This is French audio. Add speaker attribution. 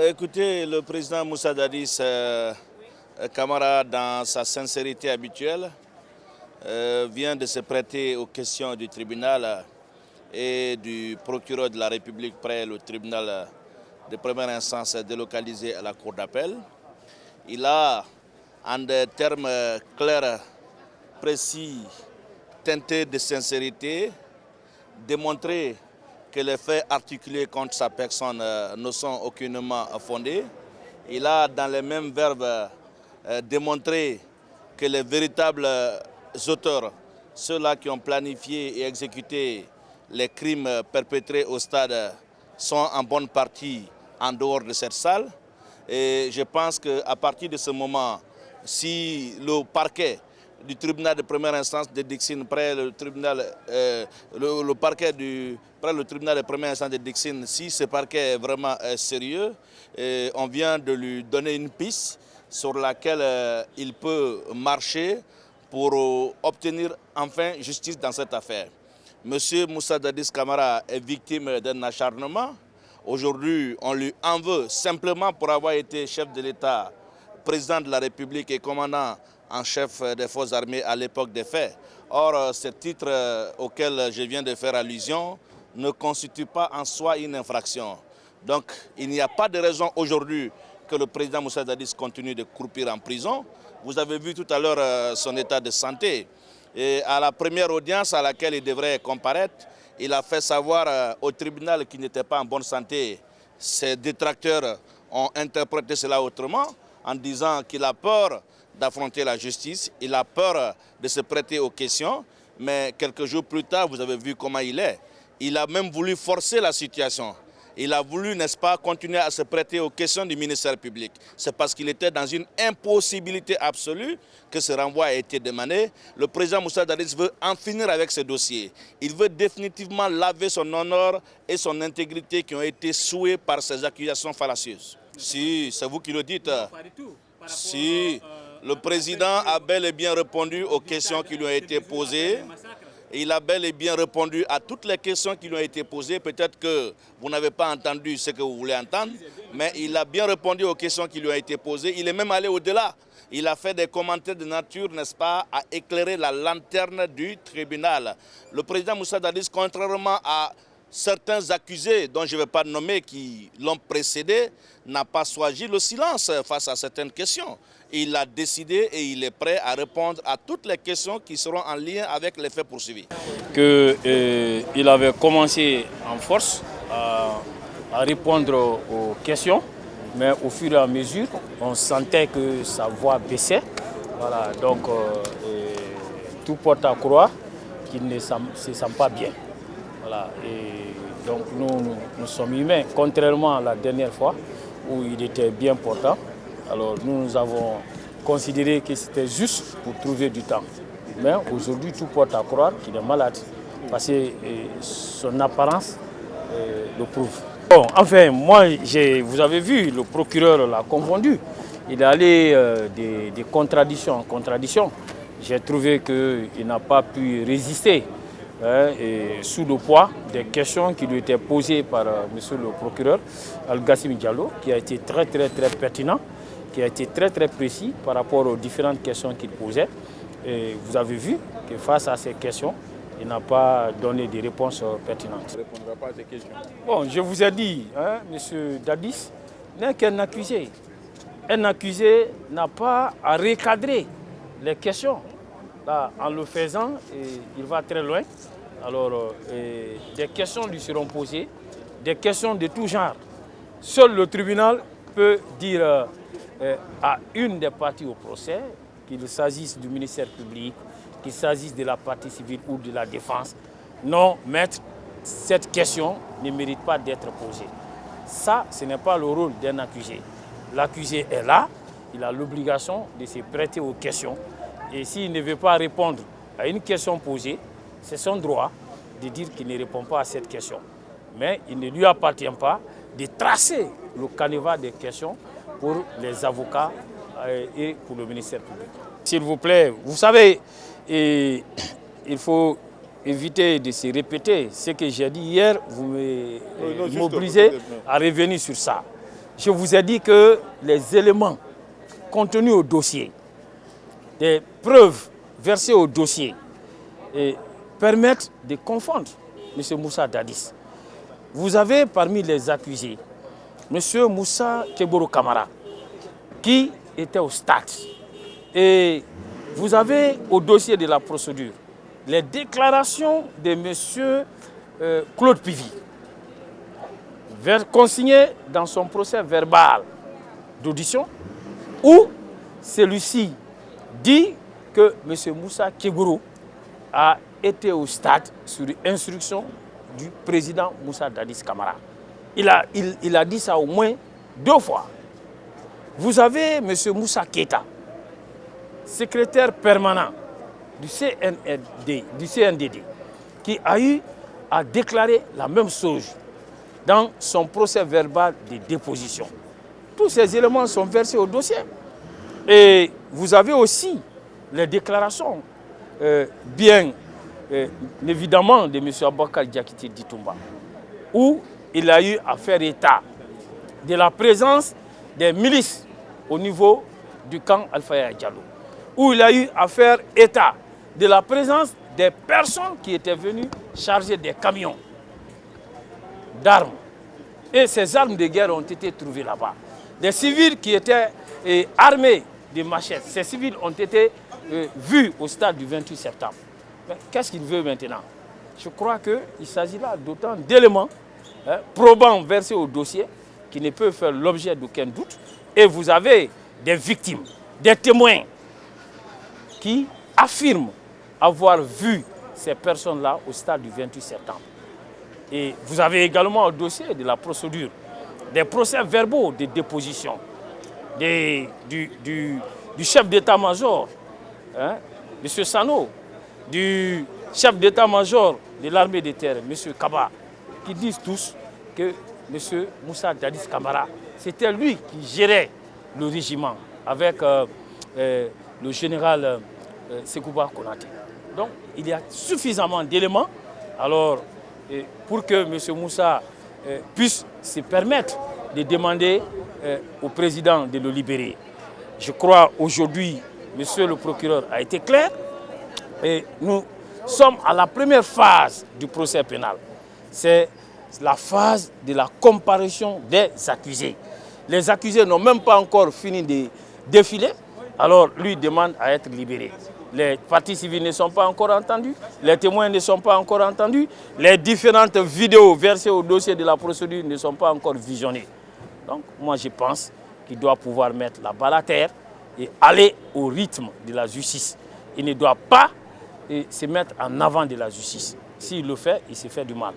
Speaker 1: Écoutez, le président Moussa Dadis Camara, dans sa sincérité habituelle, vient de se prêter aux questions du tribunal et du procureur de la République près le tribunal de première instance délocalisé à la cour d'appel. Il a, en des termes clairs, précis, teintés de sincérité, démontré que les faits articulés contre sa personne ne sont aucunement fondés. Il a, dans les mêmes verbes, démontré que les véritables auteurs, ceux-là qui ont planifié et exécuté les crimes perpétrés au stade, sont en bonne partie en dehors de cette salle. Et je pense qu'à partir de ce moment, si le parquet du tribunal de première instance de Dixine près le tribunal, le parquet près le tribunal de première instance de Dixine, si ce parquet est vraiment sérieux, on vient de lui donner une piste sur laquelle il peut marcher pour obtenir enfin justice dans cette affaire. Monsieur Moussa Dadis Camara est victime d'un acharnement. Aujourd'hui, on lui en veut simplement pour avoir été chef de l'État, président de la République et commandant en chef des forces armées à l'époque des faits. Or, ce titre auquel je viens de faire allusion ne constitue pas en soi une infraction. Donc, il n'y a pas de raison aujourd'hui que le président Moussa Dadis continue de croupir en prison. Vous avez vu tout à l'heure son état de santé. Et à la première audience à laquelle il devrait comparaître, il a fait savoir au tribunal qu'il n'était pas en bonne santé. Ses détracteurs ont interprété cela autrement en disant qu'il a peur d'affronter la justice, il a peur de se prêter aux questions, mais quelques jours plus tard, vous avez vu comment il est. Il a même voulu forcer la situation. Il a voulu, n'est-ce pas, continuer à se prêter aux questions du ministère public. C'est parce qu'il était dans une impossibilité absolue que ce renvoi a été demandé. Le président Moussa Dadis veut en finir avec ce dossier. Il veut définitivement laver son honneur et son intégrité qui ont été souillés par ces accusations fallacieuses. Si, c'est vous qui le dites. Si, le président a bel et bien répondu aux questions qui lui ont été posées. Il a bel et bien répondu à toutes les questions qui lui ont été posées. Peut-être que vous n'avez pas entendu ce que vous voulez entendre, mais il a bien répondu aux questions qui lui ont été posées. Il est même allé au-delà. Il a fait des commentaires de nature, n'est-ce pas, à éclairer la lanterne du tribunal. Le président Moussa Dadis, contrairement à certains accusés, dont je ne vais pas nommer, qui l'ont précédé, n'a pas choisi le silence face à certaines questions. Il a décidé et il est prêt à répondre à toutes les questions qui seront en lien avec les faits poursuivis.
Speaker 2: Il avait commencé en force à répondre aux questions, mais au fur et à mesure, on sentait que sa voix baissait. Voilà, donc tout porte à croire qu'il ne se sent pas bien. Voilà, et donc nous sommes humains, contrairement à la dernière fois où il était bien portant. Alors nous avons considéré que c'était juste pour trouver du temps. Mais aujourd'hui, tout porte à croire qu'il est malade, parce que son apparence le prouve. Bon, enfin, moi, vous avez vu, le procureur l'a confondu. Il est allé de contradiction en contradiction. J'ai trouvé qu'il n'a pas pu résister et sous le poids des questions qui lui étaient posées par monsieur le procureur Al-Gassim Diallo, qui a été très pertinent, qui a été très précis par rapport aux différentes questions qu'il posait. Et vous avez vu que face à ces questions, il n'a pas donné des réponses pertinentes.
Speaker 3: Il ne répondra pas à ces questions.
Speaker 2: Bon, je vous ai dit, M. Dadis n'est qu'un accusé. Un accusé n'a pas à recadrer les questions. Là, en le faisant, il va très loin. Alors, des questions lui seront posées, des questions de tout genre. Seul le tribunal peut dire à une des parties au procès, qu'il s'agisse du ministère public, qu'il s'agisse de la partie civile ou de la défense, non, maître, cette question ne mérite pas d'être posée. Ça, ce n'est pas le rôle d'un accusé. L'accusé est là, il a l'obligation de se prêter aux questions. Et s'il ne veut pas répondre à une question posée, c'est son droit de dire qu'il ne répond pas à cette question. Mais il ne lui appartient pas de tracer le canevas des questions pour les avocats et pour le ministère public. S'il vous plaît, vous savez, il faut éviter de se répéter. Ce que j'ai dit hier, vous m'obligez à revenir sur ça. je vous ai dit que les éléments contenus au dossier, des preuves versées au dossier, permettent de confondre M. Moussa Dadis. Vous avez parmi les accusés M. Moussa Keboro Kamara, qui était au stade. Et vous avez au dossier de la procédure les déclarations de M. Claude Pivy, consignées dans son procès verbal d'audition, où celui-ci dit que M. Moussa Keboro a été au stade sur instruction du président Moussa Dadis Kamara. Il a dit ça au moins 2 fois. Vous avez M. Moussa Keita, secrétaire permanent du CNDD, qui a eu à déclarer la même chose dans son procès verbal de déposition. Tous ces éléments sont versés au dossier. Et vous avez aussi les déclarations, bien évidemment, de M. Aboubacar Diakité Ditumba, où il a eu à faire état de la présence des milices au niveau du camp Alpha Yaya Diallo, où il a eu à faire état de la présence des personnes qui étaient venues charger des camions d'armes. Et ces armes de guerre ont été trouvées là-bas. Des civils qui étaient armés de machettes, ces civils ont été vus au stade du 28 septembre. Mais qu'est-ce qu'il veut maintenant? Je crois qu'il s'agit là d'autant d'éléments probants versés au dossier qui ne peuvent faire l'objet d'aucun doute. Et vous avez des victimes, des témoins qui affirment avoir vu ces personnes-là au stade du 28 septembre. Et vous avez également au dossier de la procédure des procès verbaux de déposition du chef d'état-major, M. Sano, du chef d'état-major de l'armée de terre, M. Kaba, qui disent tous que M. Moussa Dadis Kamara, c'était lui qui gérait le régiment avec le général Sekouba Konaté. Donc il y a suffisamment d'éléments alors, pour que M. Moussa puisse se permettre de demander au président de le libérer. Je crois aujourd'hui, M. le procureur a été clair et nous sommes à la première phase du procès pénal. C'est la phase de la comparution des accusés. Les accusés n'ont même pas encore fini de défiler, alors lui demande à être libéré. Les parties civiles ne sont pas encore entendues, les témoins ne sont pas encore entendus, les différentes vidéos versées au dossier de la procédure ne sont pas encore visionnées. Donc moi je pense qu'il doit pouvoir mettre la balle à terre et aller au rythme de la justice. Il ne doit pas se mettre en avant de la justice. S'il le fait, il se fait du mal.